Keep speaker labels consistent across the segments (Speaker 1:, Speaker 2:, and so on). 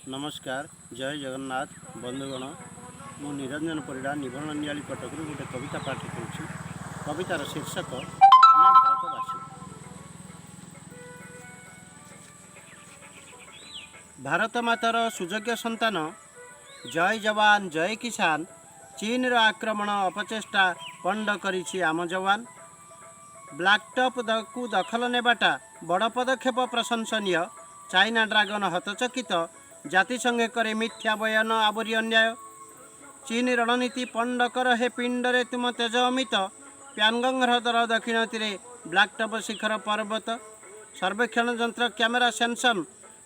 Speaker 1: नमस्कार जय जगन्नाथ बंधुगण मु निरंजन परिड़ा निबंध नियाली कटक गोटे कविता पाठ करुँच। कवितार शीर्षक आमे भारतवासी। भारत मातार सुयोग्य संतान, जय जवान जय किसान। चीन आक्रमण अपचेष्टा पंड करिछि आम जवान। ब्लैकटॉप को दखल नेबाटा बड़ पदक्षेप प्रशंसनीय। चाइना ड्रागन हतचकित, जातिसंघे करे मिथ्या बयान आवरी अन्याय। चीन रणनीति पंड कर हे पिंडरे तुम तेज अमित। प्यानगंग ह्रदर दक्षिण तीरे ब्लैकटॉप शिखर पर्वत। सर्वेक्षण जंत्र कैमेरा सेंसन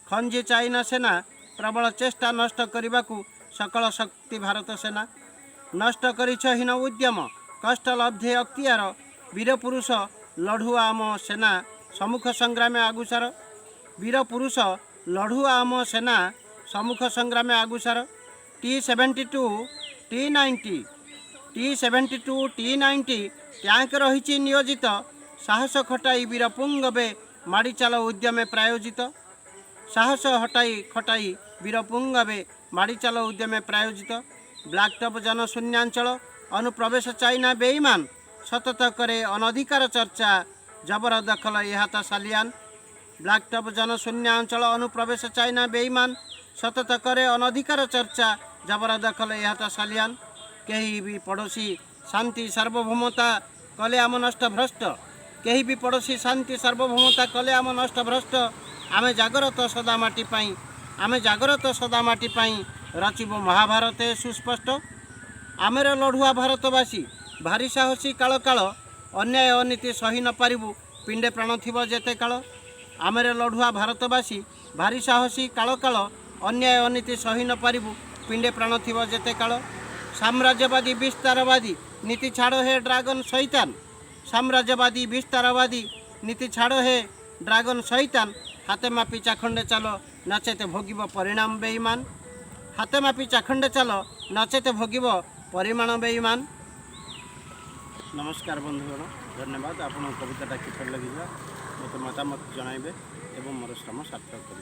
Speaker 1: खंजी चाइना सेना। प्रबल चेष्टा नष्ट करने सकल शक्ति भारत सेना। नष्ट करिछहीन उद्यम कष्ट लब्धे अक्तियार। वीर पुरुष लढ़ुआ आम सेना सम्मुख संग्रामे आगुसार। वीर पुरुष लढ़ुआ आम सेना सम्मुख संग्रामे आगुसार। T-72 T-90 T-72 T-90 tank रही नियोजित। साहस खटाई वीर पुंगबे माड़ी चाल उद्यमे प्रायोजित। साहस खटाई वीर पुंगबे माड़ी चाल उद्यमे प्रायोजित। ब्लैकटॉप जनशून्यांचल अनुप्रवेश चाइना बेईमान। सतत करे अनधिकार चर्चा जबर दखल एहाता सालियान। ब्लैकटॉप जनशून्यांचल अनुप्रवेश चाइना बेईमान। सतत करे अनधिकार चर्चा जबर दखल एहाता सालियान। कहीं भी पड़ोसी शांति सार्वभौमता कले आम नष्ट भ्रष्ट। कहीं भी पड़ोसी शांति सार्वभौमता कले आम नष्ट भ्रष्ट। आमे जागरत सदा माटी पाई। आमे जागरत सदा माटी पाई रचिब महाभारते सुस्पष्ट। आमेर लढ़ुआ भारतवासी भारी साहसी काल काल। अन्याय अनीति सही न पारिबु पिंडे प्राण थिब जेते काल। आमेर लढ़ुआ भारतवासी भारी साहसी काल काल। अन्याय अनीति सही न पारिबु पिंडे प्राण थिब जेते काल। साम्राज्यवादी विस्तारवादी नीति छाड़ हे ड्रागन शैतान। साम्राज्यवादी विस्तारवादी नीति छाड़ हे ड्रागन शैतान। हाथे मापी चाखंडे चल नचेत भोगिब परिणाम बेईमान। हाथे मापी चाखंडे चल नचेत भोगिब परिमाण बेईमान। नमस्कार बंधुगण, धन्यवाद। आपण कविताटा किपर लगे मत मतामत जनइबे और मोर श्रम सार्थक करेंगे।